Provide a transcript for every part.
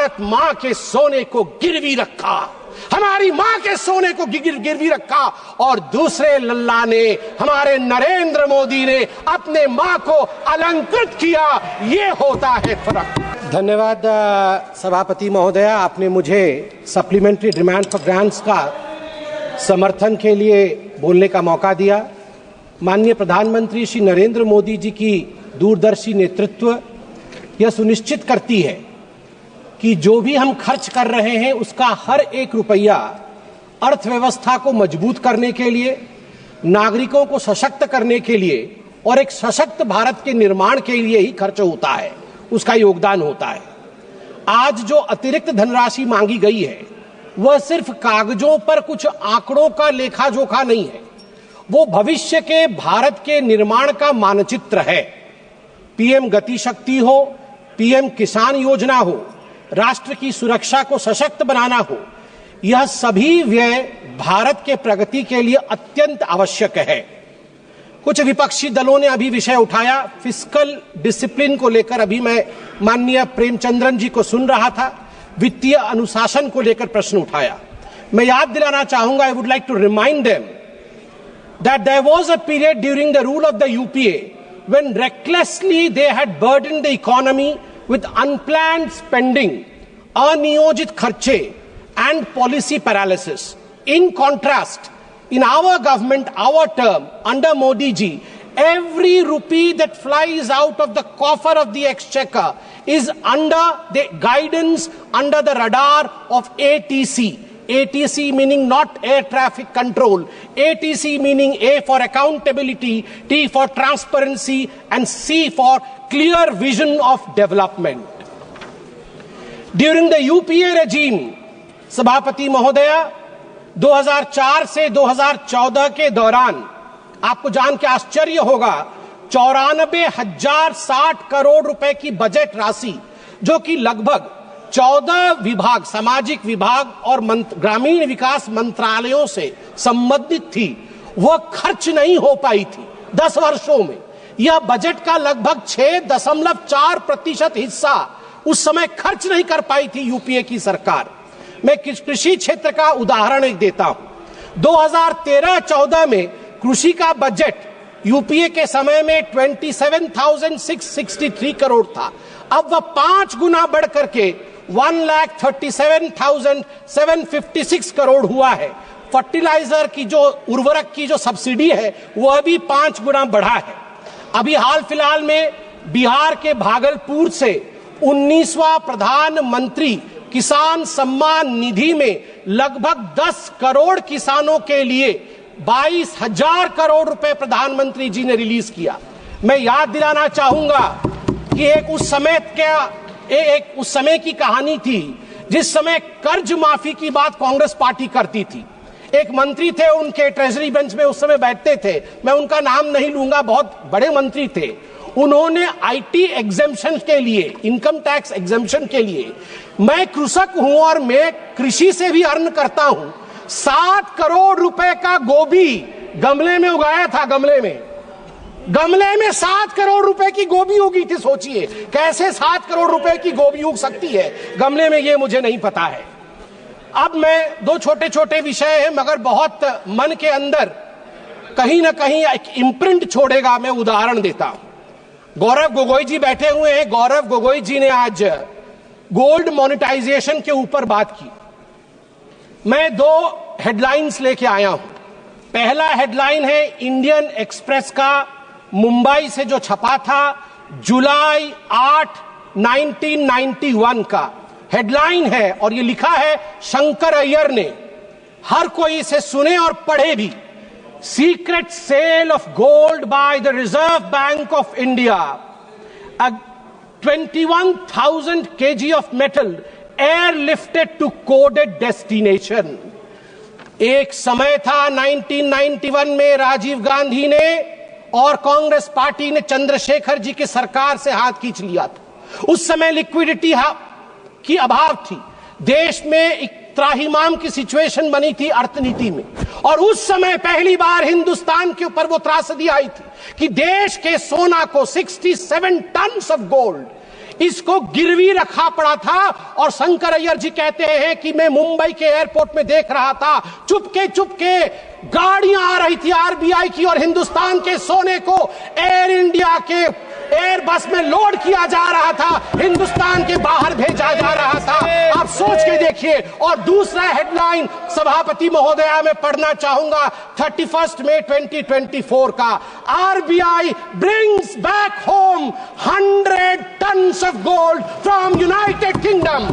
भारत मां के सोने को गिरवी रखा, हमारी मां के सोने को गिरवी रखा, और दूसरे लल्ला ने, हमारे नरेंद्र मोदी ने अपने मां को अलंकृत किया। ये होता है फर्क। धन्यवाद सभापति महोदया, आपने मुझे सप्लीमेंट्री डिमांड फॉर ग्रांट्स का समर्थन के लिए बोलने का मौका दिया। माननीय प्रधानमंत्री श्री नरेंद्र मोदी जी की दूरदर्शी नेतृत्व यह सुनिश्चित करती है कि जो भी हम खर्च कर रहे हैं उसका हर एक रुपया अर्थव्यवस्था को मजबूत करने के लिए, नागरिकों को सशक्त करने के लिए और एक सशक्त भारत के निर्माण के लिए ही खर्च होता है, उसका योगदान होता है। आज जो अतिरिक्त धनराशि मांगी गई है वह सिर्फ कागजों पर कुछ आंकड़ों का लेखा जोखा नहीं है, वो भविष्य के भारत के निर्माण का मानचित्र है। पीएम गति शक्ति हो, पीएम किसान योजना हो, राष्ट्र की सुरक्षा को सशक्त बनाना हो, यह सभी व्यय भारत के प्रगति के लिए अत्यंत आवश्यक है। कुछ विपक्षी दलों ने अभी विषय उठाया, फिस्कल डिसिप्लिन को लेकर। अभी मैं माननीय प्रेमचंद्रन जी को सुन रहा था, वित्तीय अनुशासन को लेकर प्रश्न उठाया। मैं याद दिलाना चाहूंगा, I would like to remind them that there was a period during the rule of the UPA when recklessly they had burdened the economy with unplanned spending, अनियोजित खर्चे and policy paralysis. In contrast, in our government, our term, under Modi ji, every rupee that flies out of the coffer of the exchequer is under the guidance, under the radar of ATC. ATC meaning not air traffic control, ATC meaning A for accountability, T for transparency and C for clear vision of development. During the UPA regime, सभापति महोदया, 2004 से 2014 के दौरान आपको जान के आश्चर्य होगा, 94,060 करोड़ रुपए की बजट राशि, जो कि लगभग 14 विभाग, सामाजिक विभाग और ग्रामीण विकास मंत्रालयों से संबंधित थी, वह खर्च नहीं हो पाई थी 10 वर्षों में। यह बजट का लगभग 6.4% हिस्सा उस समय खर्च नहीं कर पाई थी यूपीए की सरकार। मैं कृषि क्षेत्र का उदाहरण एक देता हूं। 2013-14 में कृषि का बजट यूपीए के समय में 27,663 करोड़ था। अब वह 5 गुना बढ़ करके 1,37,756 करोड़ हुआ है। फर्टिलाइजर की जो उर्वरक की जो सब्सिडी है वह भी 5 गुना बढ़ा है। अभी हाल फिलहाल में बिहार के भागलपुर से 19वां प्रधानमंत्री किसान सम्मान निधि में लगभग 10 करोड़ किसानों के लिए 22,000 करोड़ रुपए प्रधानमंत्री जी ने रिलीज किया। मैं याद दिलाना चाहूंगा कि एक उस समय की कहानी थी जिस समय कर्ज माफी की बात कांग्रेस पार्टी करती थी। एक मंत्री थे, उनके ट्रेजरी बेंच में उस समय बैठते थे, मैं उनका नाम नहीं लूंगा, बहुत बड़े मंत्री थे। उन्होंने आईटी एग्जेम्पशन के लिए, इनकम टैक्स एग्जेम्पशन के लिए, मैं कृषक हूं और मैं कृषि से भी अर्न करता हूं, 7 करोड़ रुपए का गोभी गमले में उगाया था। गमले में 7 करोड़ रुपए की गोभी उगी थी। सोचिए कैसे 7 करोड़ रुपए की गोभी उग सकती है गमले में, ये मुझे नहीं पता है। अब मैं 2 छोटे छोटे विषय हैं मगर बहुत मन के अंदर कहीं ना कहीं एक इम्प्रिंट छोड़ेगा, मैं उदाहरण देता हूं। गौरव गोगोई जी बैठे हुए हैं। गौरव गोगोई जी ने आज गोल्ड मोनेटाइजेशन के ऊपर बात की। मैं 2 हेडलाइंस लेके आया हूं। पहला हेडलाइन है इंडियन एक्सप्रेस का मुंबई से जो छपा था, जुलाई 8, 1991 का हेडलाइन है और ये लिखा है शंकर अय्यर ने। हर कोई इसे सुने और पढ़े भी। Secret sale of gold by the Reserve Bank of India, 21,000 kg of metal airlifted to coded destination. एक समय था 1991 में राजीव गांधी ने और कांग्रेस पार्टी ने चंद्रशेखर जी की सरकार से हाथ खींच लिया था। उस समय लिक्विडिटी की अभाव थी, देश में एक त्राहिमाम की सिचुएशन बनी थी अर्थनीति में, और उस समय पहली बार हिंदुस्तान के ऊपर वो त्रासदी आई थी कि देश के सोना को 67 टन ऑफ गोल्ड इसको गिरवी रखा पड़ा था। और शंकर अय्यर जी कहते हैं कि मैं मुंबई के एयरपोर्ट में देख रहा था, चुपके चुपके गाड़ियां आ रही थी आरबीआई की और हिंदुस्तान के सोने को एयर इंडिया के एयरबस में लोड किया जा रहा था, हिंदुस्तान के बाहर भेजा जा रहा था। आप सोच के देखिए। और दूसरा हेडलाइन सभापति महोदया में पढ़ना चाहूंगा 31 मई 2024 का, RBI brings back home 100 tons of gold from United Kingdom.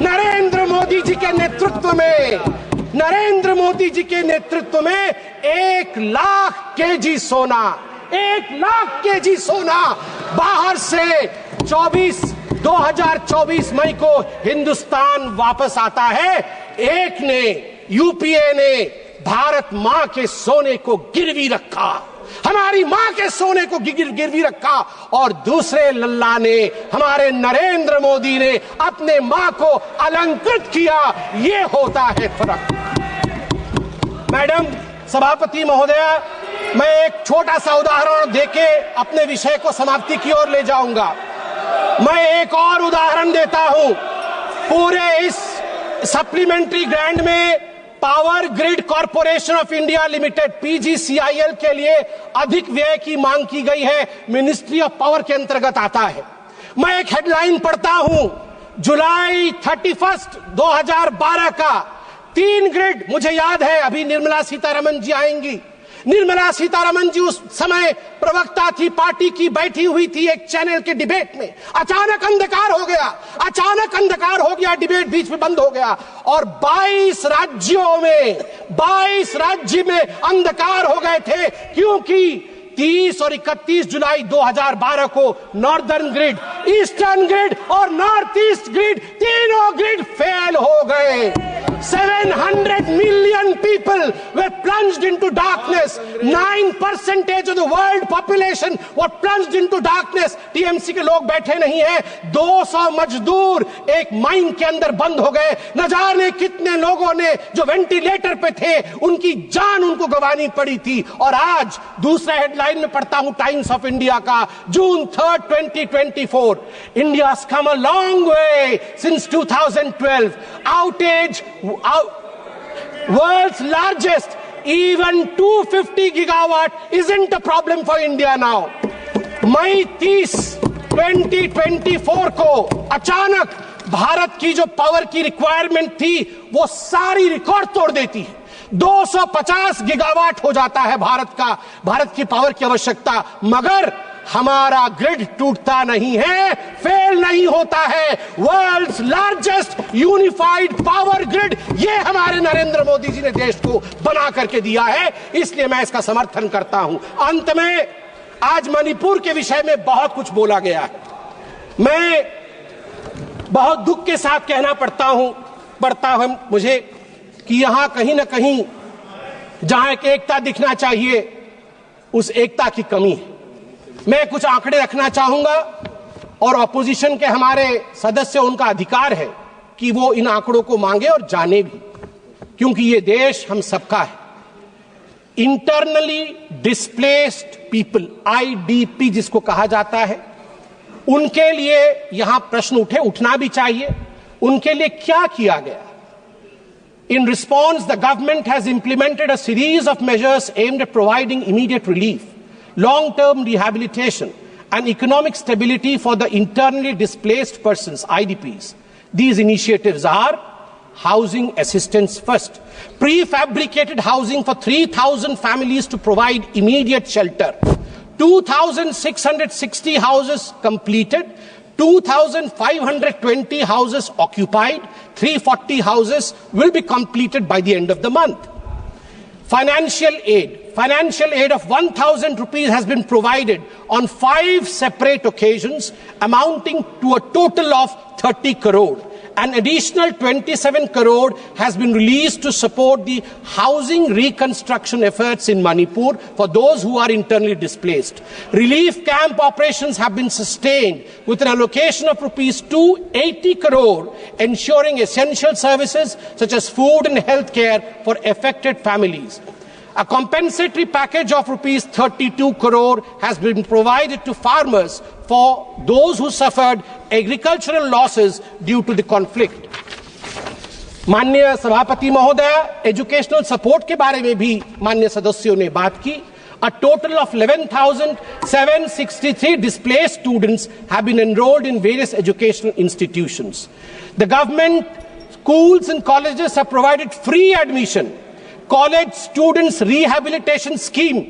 Narendra Modi ji के नेतृत्व में 1 लाख केजी सोना, 1 लाख केजी सोना बाहर से 2024 मई को हिंदुस्तान वापस आता है। एक ने, यूपीए ने भारत मां के सोने को गिरवी रखा, हमारी मां के सोने को गिरवी रखा, और दूसरे लल्ला ने, हमारे नरेंद्र मोदी ने अपने मां को अलंकृत किया। ये होता है फर्क। मैडम सभापति महोदया, मैं एक छोटा सा उदाहरण देके अपने विषय को समाप्ति की ओर ले जाऊंगा। मैं एक और उदाहरण देता हूं। पूरे इस सप्लीमेंट्री ग्रांट में power grid corporation of India limited PGCIL के लिए अधिक व्यय की मांग की गई है, मिनिस्ट्री ऑफ पावर के अंतर्गत आता है। मैं एक हेडलाइन पढ़ता हूं, जुलाई 31, 2012 का 3 ग्रिड, मुझे याद है अभी निर्मला सीतारमन जी आएंगी। निर्मला सीतारमन जी उस समय प्रवक्ता थी, पार्टी की, बैठी हुई थी एक चैनल के डिबेट में। अचानक अंधकार हो गया, डिबेट बीच में बंद हो गया और 22 राज्य में अंधकार हो गए थे, क्योंकि 30 और 31 जुलाई 2012 को नॉर्दर्न ग्रिड, ईस्टर्न ग्रिड और नॉर्थ ईस्ट ग्रिड, तीनों ग्रिड फेल हो गए। 700 million people were plunged into darkness. 9% of the world population were plunged into darkness. TMC के लोग बैठे नहीं हैं। 200 मजदूर एक माइन के अंदर बंद हो गए। न जाने कितने लोगों ने जो वेंटिलेटर पे थे, उनकी जान उनको गंवानी पड़ी थी। और आज दूसरा हेडलाइन में पढ़ता हूं टाइम्स ऑफ इंडिया का, जून 3, 2024, India's come a long way since 2012. Outage, world's largest, even 250 gigawatt isn't a problem for India now. मई 30, 2024 को अचानक भारत की जो पावर की रिक्वायरमेंट थी, वो सारी रिकॉर्ड तोड़ देती है। 250 गीगावाट हो जाता है भारत की पावर की आवश्यकता, मगर हमारा ग्रिड टूटता नहीं है, फेल नहीं होता है। World's largest unified power grid, ये हमारे नरेंद्र मोदी जी ने देश को बना करके दिया है, इसलिए मैं इसका समर्थन करता हूं। अंत में, आज मणिपुर के विषय में बहुत कुछ बोला गया है। मैं बहुत दुख के साथ कहना पड़ता है मुझे कि यहां कहीं ना कहीं जहां एक एकता दिखना चाहिए, उस एकता की कमी है। मैं कुछ आंकड़े रखना चाहूंगा और ऑपोजिशन के हमारे सदस्य, उनका अधिकार है कि वो इन आंकड़ों को मांगे और जाने भी, क्योंकि ये देश हम सबका है। इंटरनली डिस्प्लेस्ड पीपल, आईडीपी जिसको कहा जाता है, उनके लिए यहां प्रश्न उठना भी चाहिए। उनके लिए क्या किया गया? In response, the government has implemented a series of measures aimed at providing immediate relief, long-term rehabilitation, and economic stability for the internally displaced persons, IDPs. These initiatives are housing assistance first, prefabricated housing for 3,000 families to provide immediate shelter, 2,660 houses completed, 2,520 houses occupied, 340 houses will be completed by the end of the month. Financial aid of 1,000 rupees has been provided on 5 separate occasions, amounting to a total of 30 crore. An additional 27 crore has been released to support the housing reconstruction efforts in Manipur for those who are internally displaced. Relief camp operations have been sustained with an allocation of rupees 280 crore, ensuring essential services such as food and health care for affected families. A compensatory package of rupees 32 crore has been provided to farmers for those who suffered agricultural losses due to the conflict. माननीय सभापति महोदय, educational support के बारे में भी माननीय सदस्यों ने बात की. A total of 11,763 displaced students have been enrolled in various educational institutions. The government, schools and colleges have provided free admission. College Students Rehabilitation Scheme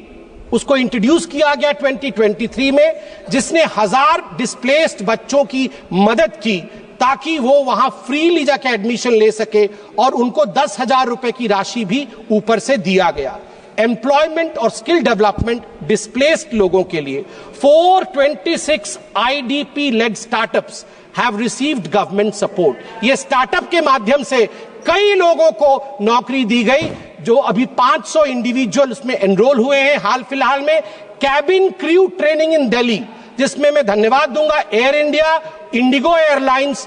उसको इंट्रोड्यूस किया गया 2023 में, जिसने 1000 डिस्प्लेस्ड बच्चों की मदद की ताकि वो वहां फ्रीली जाके एडमिशन ले सके, और उनको 10,000 रुपए की राशि भी ऊपर से दिया गया. एम्प्लॉयमेंट और स्किल डेवलपमेंट डिस्प्लेस्ड लोगों के लिए 426 IDP led startups have received government support. ये स्टार्टअप के माध्यम से कई लोगों को नौकरी दी गई. जो अभी 500 इंडिविजुअल उसमें एनरोल हुए हैं हाल फिलहाल में. Cabin crew training in Delhi, जिसमें मैं धन्यवाद दूंगा air India, Indigo airlines,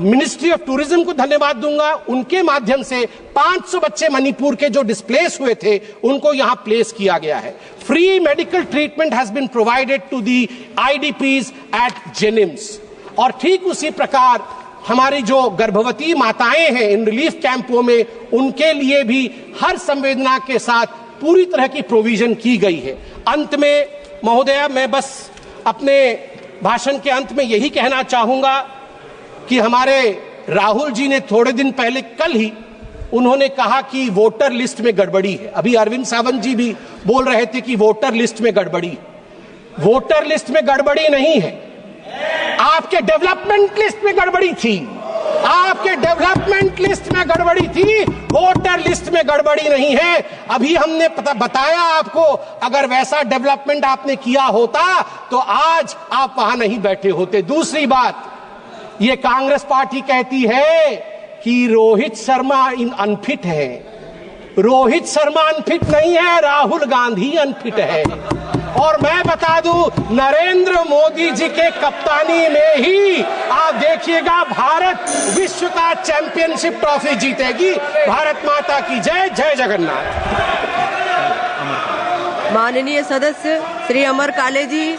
ministry of tourism को धन्यवाद दूंगा. उनके माध्यम से 500 बच्चे मणिपुर के जो डिस्प्लेस हुए थे उनको यहां प्लेस किया गया है. Free medical treatment has been provided to the IDPs at JNIMS. और ठीक उसी प्रकार हमारी जो गर्भवती माताएं हैं इन रिलीफ कैंपों में, उनके लिए भी हर संवेदना के साथ पूरी तरह की प्रोविजन की गई है. अंत में महोदय, मैं बस अपने भाषण के अंत में यही कहना चाहूंगा कि हमारे राहुल जी ने थोड़े दिन पहले, कल ही उन्होंने कहा कि वोटर लिस्ट में गड़बड़ी है. अभी अरविंद सावंत जी भी बोल रहे थे कि वोटर लिस्ट में गड़बड़ी. वोटर लिस्ट में गड़बड़ी नहीं है, आपके डेवलपमेंट लिस्ट में गड़बड़ी थी. आपके डेवलपमेंट लिस्ट में गड़बड़ी थी, वोटर लिस्ट में गड़बड़ी नहीं है. अभी हमने बताया आपको, अगर वैसा डेवलपमेंट आपने किया होता तो आज आप वहां नहीं बैठे होते. दूसरी बात, ये कांग्रेस पार्टी कहती है कि रोहित शर्मा अनफिट है. रोहित शर्मा अनफिट नहीं है, राहुल गांधी अनफिट है. और मैं बता दूं, नरेंद्र मोदी जी के कप्तानी में ही आप देखिएगा भारत विश्व का चैंपियनशिप ट्रॉफी जीतेगी. भारत माता की जय. जय जगन्नाथ. माननीय सदस्य श्री अमर काले जी.